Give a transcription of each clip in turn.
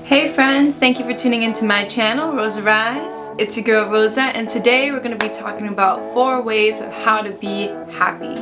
Hey friends, thank you for tuning into my channel, Rosa Rise. It's your girl Rosa, and today we're going to be talking about 4 ways of how to be happy.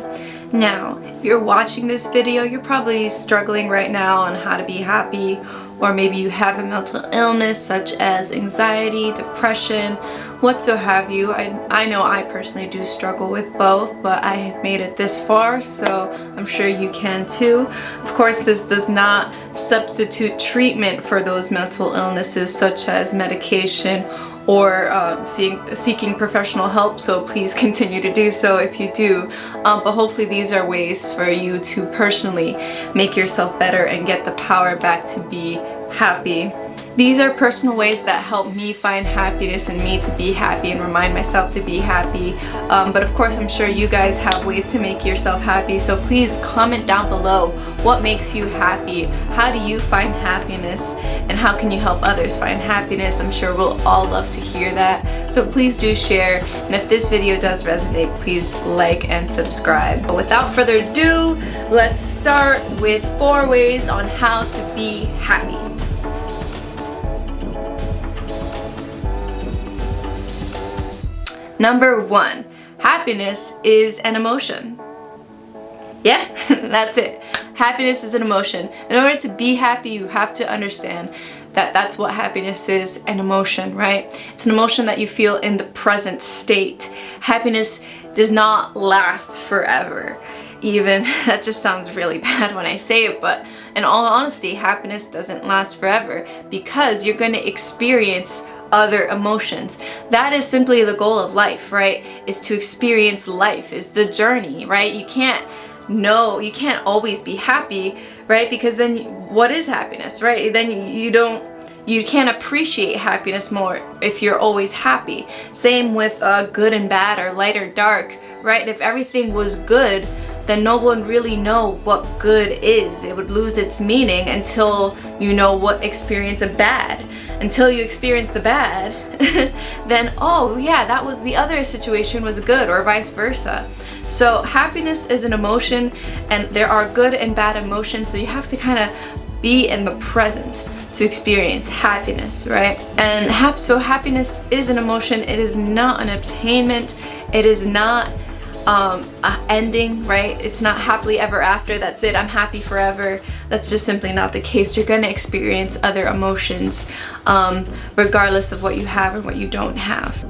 Now, if you're watching this video, you're probably struggling right now on how to be happy, or maybe you have a mental illness such as anxiety, depression, what so have you. I know I personally do struggle with both, but I have made it this far, so I'm sure you can too. Of course, this does not substitute treatment for those mental illnesses such as medication or seeking professional help, so please continue to do so if you do. But hopefully these are ways for you to personally make yourself better and get the power back to be happy. These are personal ways that help me find happiness and me to be happy and remind myself to be happy. But of course, I'm sure you guys have ways to make yourself happy. So please comment down below what makes you happy. How do you find happiness? And how can you help others find happiness? I'm sure we'll all love to hear that. So please do share. And if this video does resonate, please like and subscribe. But without further ado, let's start with 4 ways on how to be happy. Number 1, happiness is an emotion. Yeah, that's it. Happiness is an emotion. In order to be happy, you have to understand that that's what happiness is, an emotion, right? It's an emotion that you feel in the present state. Happiness does not last forever. Even, that just sounds really bad when I say it, but in all honesty, happiness doesn't last forever because you're going to experience other emotions. That is simply the goal of life, right? Is to experience life, is the journey, right? You can't always be happy, right? Because then what is happiness, right? Then you can't appreciate happiness more if you're always happy. Same with good and bad or light or dark, right? If everything was good, then no one really know what good is. It would lose its meaning until you know what experience of bad. Until you experience the bad, then oh yeah, that was the other situation was good, or vice versa. So happiness is an emotion, and there are good and bad emotions, so you have to kind of be in the present to experience happiness, right? And so happiness is an emotion. It is not an attainment. It is not ending, right? It's not happily ever after. That's it, I'm happy forever. That's just simply not the case. You're going to experience other emotions regardless of what you have and what you don't have.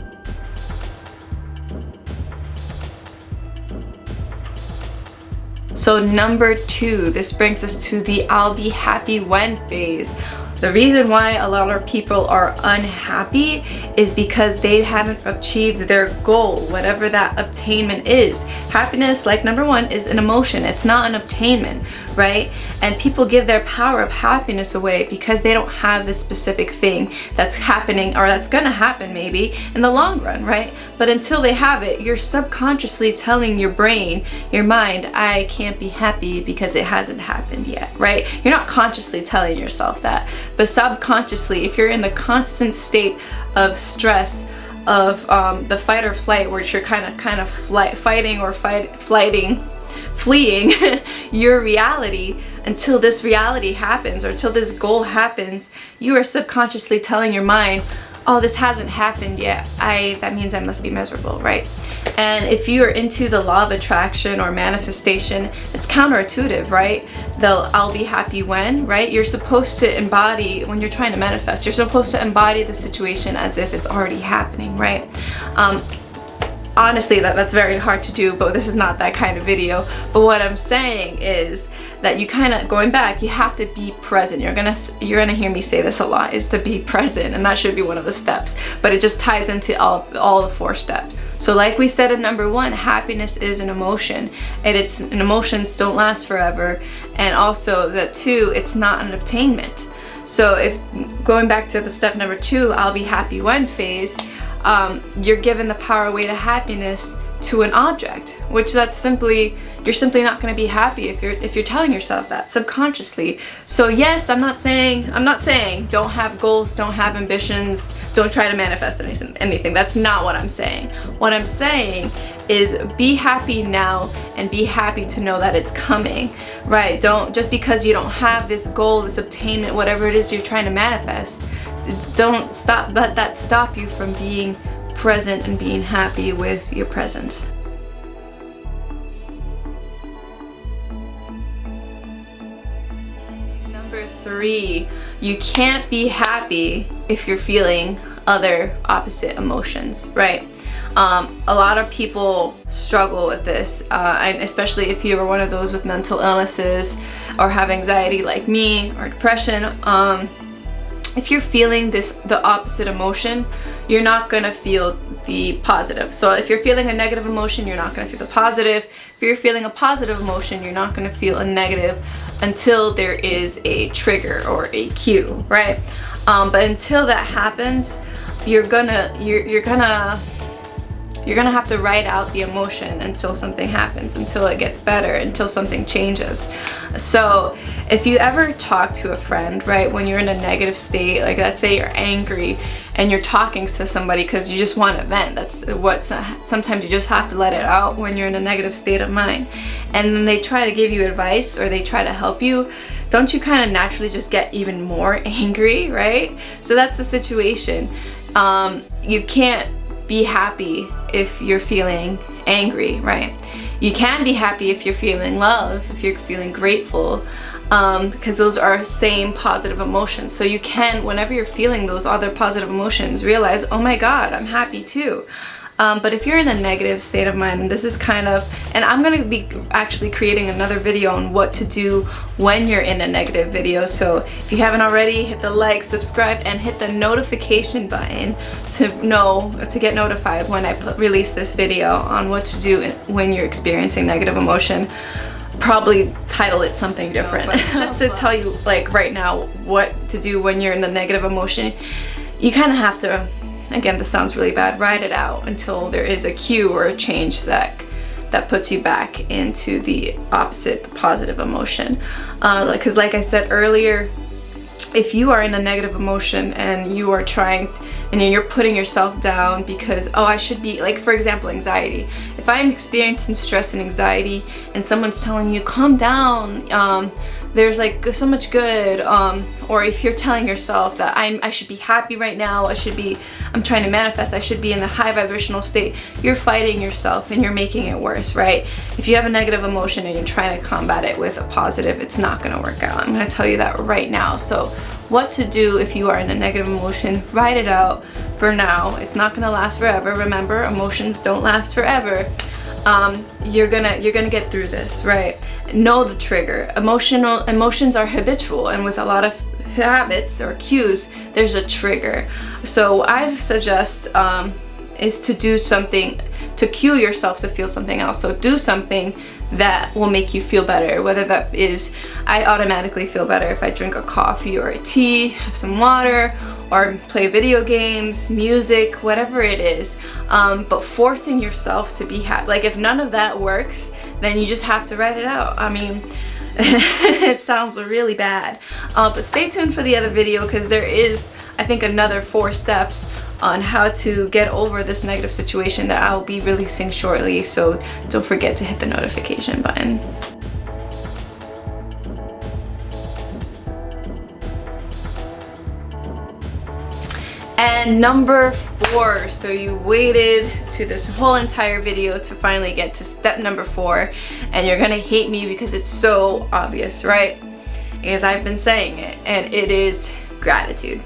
So number 2, this brings us to the I'll be happy when phase. The reason why a lot of people are unhappy is because they haven't achieved their goal, whatever that attainment is. Happiness, like number 1, is an emotion. It's not an attainment, right? And people give their power of happiness away because they don't have this specific thing that's happening or that's gonna happen maybe in the long run, right? But until they have it, you're subconsciously telling your brain, your mind, I can't be happy because it hasn't happened yet, right? You're not consciously telling yourself that. But subconsciously, if you're in the constant state of stress, of the fight or flight, where you're kind of fleeing your reality until this reality happens, or until this goal happens, you are subconsciously telling your mind, oh, this hasn't happened yet. That means I must be miserable, right? And if you are into the law of attraction or manifestation, it's counterintuitive, right? I'll be happy when, right? You're supposed to embody, when you're trying to manifest, you're supposed to embody the situation as if it's already happening, right? Honestly, that's very hard to do, but this is not that kind of video. But what I'm saying is that you kind of, going back, you have to be present. You're gonna hear me say this a lot, is to be present, and that should be one of the steps. But it just ties into all the 4 steps. So like we said in number 1, happiness is an emotion, and emotions don't last forever. And also that 2, it's not an attainment. So if going back to the step number 2, I'll be happy when phase, you're given the power away to happiness to an object, which that's simply, you're simply not going to be happy if you're telling yourself that subconsciously. So yes, I'm not saying don't have goals, don't have ambitions, don't try to manifest anything. That's not what I'm saying. What I'm saying is be happy now and be happy to know that it's coming, right? Don't, just because you don't have this goal, this obtainment, whatever it is you're trying to manifest, don't let that stop you from being present and being happy with your presence. Number 3, you can't be happy if you're feeling other opposite emotions, right? A lot of people struggle with this, and especially if you are one of those with mental illnesses or have anxiety like me or depression. If you're feeling the opposite emotion, you're not gonna feel the positive. So if you're feeling a negative emotion, you're not gonna feel the positive. If you're feeling a positive emotion, you're not gonna feel a negative until there is a trigger or a cue, right? But until that happens, you're gonna have to write out the emotion until something happens, until it gets better, until something changes. So if you ever talk to a friend, right, when you're in a negative state, like let's say you're angry and you're talking to somebody because you just want to vent, sometimes you just have to let it out when you're in a negative state of mind, and then they try to give you advice or they try to help you, don't you kind of naturally just get even more angry, right? So that's the situation. You can't be happy if you're feeling angry, right? You can be happy if you're feeling love, if you're feeling grateful, because those are same positive emotions. So you can, whenever you're feeling those other positive emotions, realize, oh my God, I'm happy too. But if you're in a negative state of mind, and this is kind of, and I'm going to be actually creating another video on what to do when you're in a negative video. So if you haven't already, hit the like, subscribe, and hit the notification button to get notified when I release this video on what to do when you're experiencing negative emotion. Probably title it something different. But just to tell you, like right now, what to do when you're in a negative emotion, you kind of have to, again, this sounds really bad, ride it out until there is a cue or a change that puts you back into the opposite, the positive emotion. Because like I said earlier, if you are in a negative emotion and you are trying and you're putting yourself down because, oh, I should be, like for example, anxiety. If I'm experiencing stress and anxiety and someone's telling you, calm down, there's like so much good, or if you're telling yourself that I should be happy right now, I'm trying to manifest, I should be in the high vibrational state, you're fighting yourself and you're making it worse, right? If you have a negative emotion and you're trying to combat it with a positive, it's not gonna work out. I'm gonna tell you that right now. So what to do if you are in a negative emotion, write it out for now. It's not gonna last forever. Remember, emotions don't last forever. You're gonna get through this, right? Know the trigger. Emotions are habitual, and with a lot of habits or cues, there's a trigger. So I suggest is to do something to cue yourself to feel something else. So do something that will make you feel better, whether that is, I automatically feel better if I drink a coffee or a tea, have some water, or play video games, music, whatever it is. But forcing yourself to be happy, like if none of that works, then you just have to write it out. I mean, it sounds really bad. But stay tuned for the other video, because there is, I think, another 4 steps on how to get over this negative situation that I'll be releasing shortly. So don't forget to hit the notification button. And number 4, so you waited to this whole entire video to finally get to step number 4, and you're gonna hate me because it's so obvious, right? Because I've been saying it, and it is gratitude.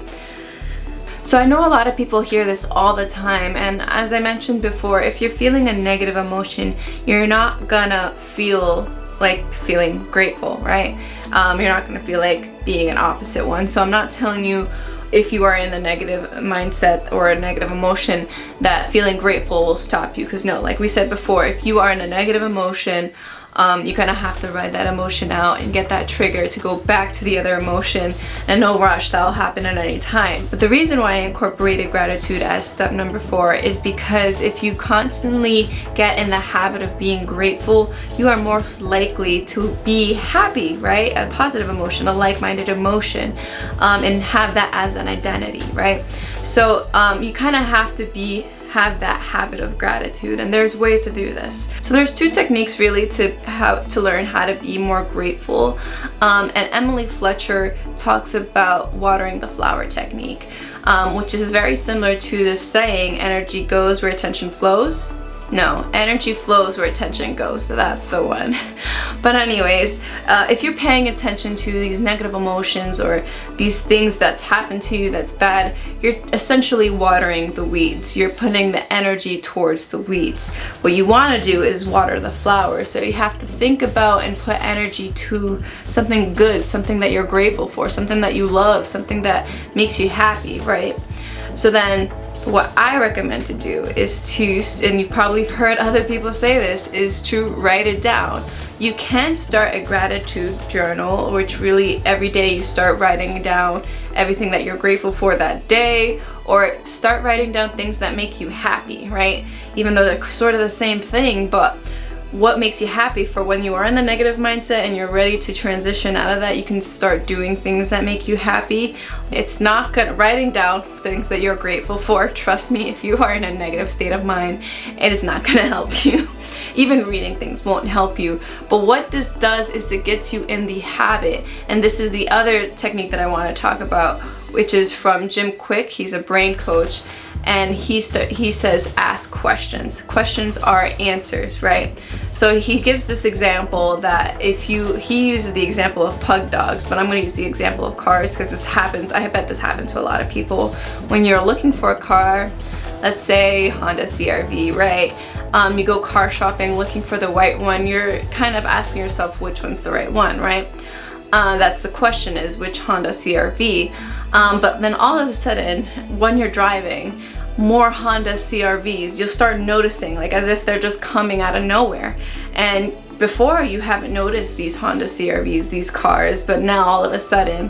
So I know a lot of people hear this all the time, and as I mentioned before, if you're feeling a negative emotion, you're not gonna feel like feeling grateful, right? You're not gonna feel like being an opposite one. So I'm not telling you, if you are in a negative mindset or a negative emotion, that feeling grateful will stop you, because no, like we said before, if you are in a negative emotion, you kind of have to ride that emotion out and get that trigger to go back to the other emotion, and no rush, that'll happen at any time. But the reason why I incorporated gratitude as step number 4 is because if you constantly get in the habit of being grateful, you are more likely to be happy, right? A positive emotion, a like-minded emotion, and have that as an identity, right? So you kind of have to have that habit of gratitude, and there's ways to do this. So there's 2 techniques really to learn how to be more grateful, and Emily Fletcher talks about watering the flower technique, which is very similar to the saying, energy goes where attention flows. No, energy flows where attention goes, so that's the one. But anyways, if you're paying attention to these negative emotions or these things that's happened to you that's bad, you're essentially watering the weeds. You're putting the energy towards the weeds. What you want to do is water the flowers. So you have to think about and put energy to something good, something that you're grateful for, something that you love, something that makes you happy, right? So then what I recommend to do is to, and you've probably heard other people say this, is to write it down. You can start a gratitude journal, which really every day you start writing down everything that you're grateful for that day, or start writing down things that make you happy, right? Even though they're sort of the same thing, but what makes you happy for when you are in the negative mindset and you're ready to transition out of that, you can start doing things that make you happy. It's not good writing down things that you're grateful for. Trust me, if you are in a negative state of mind, it is not going to help you. Even reading things won't help you. But what this does is it gets you in the habit. And this is the other technique that I want to talk about, which is from Jim Kwik. He's a brain coach. And he says ask questions. Questions are answers, right? So he gives this example that he uses the example of pug dogs, but I'm going to use the example of cars because this happens. I bet this happens to a lot of people. When you're looking for a car, let's say Honda CR-V, right? You go car shopping looking for the white one. You're kind of asking yourself which one's the right one, right? That's the question, is which Honda CR-V. But then all of a sudden, when you're driving, more Honda CR-Vs, you'll start noticing, like as if they're just coming out of nowhere. And before, you haven't noticed these Honda CR-Vs, these cars, but now all of a sudden,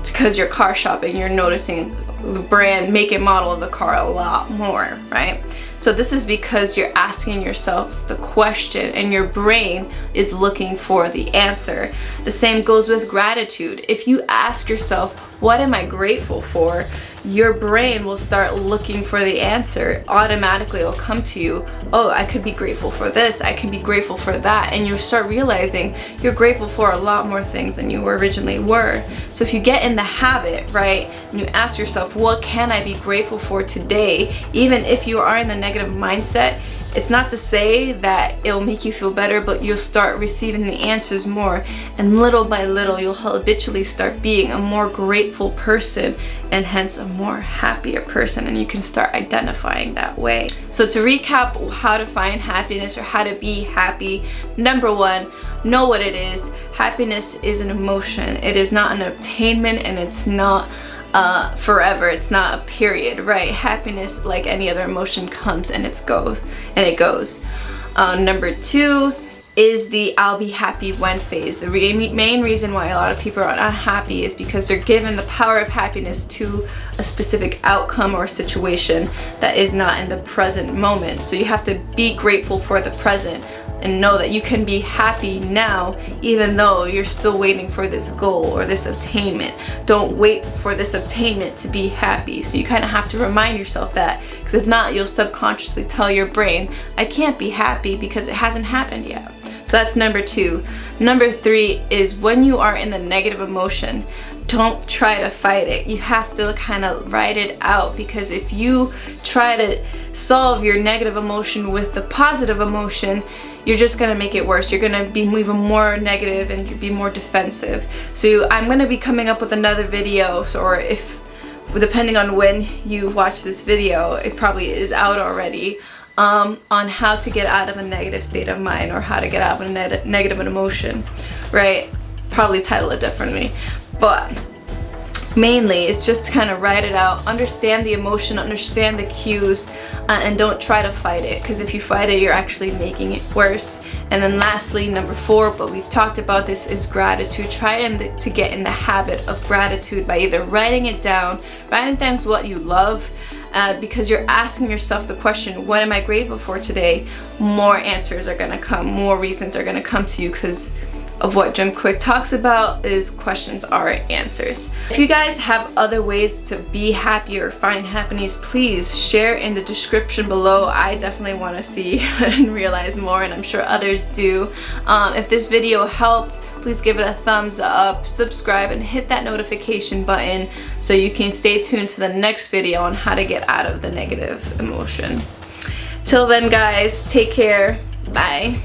because you're car shopping, you're noticing the brand, make and model of the car a lot more, right? So this is because you're asking yourself the question and your brain is looking for the answer. The same goes with gratitude. If you ask yourself, what am I grateful for? Your brain will start looking for the answer. Automatically it'll come to you. Oh, I could be grateful for this. I can be grateful for that. And you start realizing you're grateful for a lot more things than you originally were. So if you get in the habit, right, and you ask yourself, what can I be grateful for today? Even if you are in the negative mindset, it's not to say that it'll make you feel better, but you'll start receiving the answers more, and little by little you'll habitually start being a more grateful person, and hence a more happier person, and you can start identifying that way. So to recap how to find happiness or how to be happy, number 1, know what it is. Happiness is an emotion. It is not an attainment, and it's not forever. It's not a period, right? Happiness, like any other emotion, comes and it goes. Number 2 is the I'll be happy when phase. The main reason why a lot of people are unhappy is because they're given the power of happiness to a specific outcome or situation that is not in the present moment. So you have to be grateful for the present and know that you can be happy now even though you're still waiting for this goal or this attainment. Don't wait for this attainment to be happy. So you kind of have to remind yourself that, because if not, you'll subconsciously tell your brain, I can't be happy because it hasn't happened yet. So that's number 2. Number 3 is when you are in the negative emotion, don't try to fight it. You have to kind of write it out, because if you try to solve your negative emotion with the positive emotion, you're just going to make it worse. You're going to be even more negative and you'll be more defensive. So I'm going to be coming up with another video, or if, depending on when you watch this video, it probably is out already, on how to get out of a negative state of mind, or how to get out of a negative emotion, right? Probably title it differently. But mainly is just to kind of write it out, understand the emotion, understand the cues, and don't try to fight it, because if you fight it, you're actually making it worse. And then lastly, number 4, but we've talked about this, is gratitude. Try to get in the habit of gratitude by either writing it down, writing down what you love, because you're asking yourself the question, what am I grateful for today? More answers are gonna come, more reasons are gonna come to you, because of what Jim Kwik talks about is questions are answers. If you guys have other ways to be happy or find happiness, please share in the description below. I definitely want to see and realize more, and I'm sure others do. If this video helped, please give it a thumbs up, subscribe, and hit that notification button so you can stay tuned to the next video on how to get out of the negative emotion. Till then guys, take care. Bye.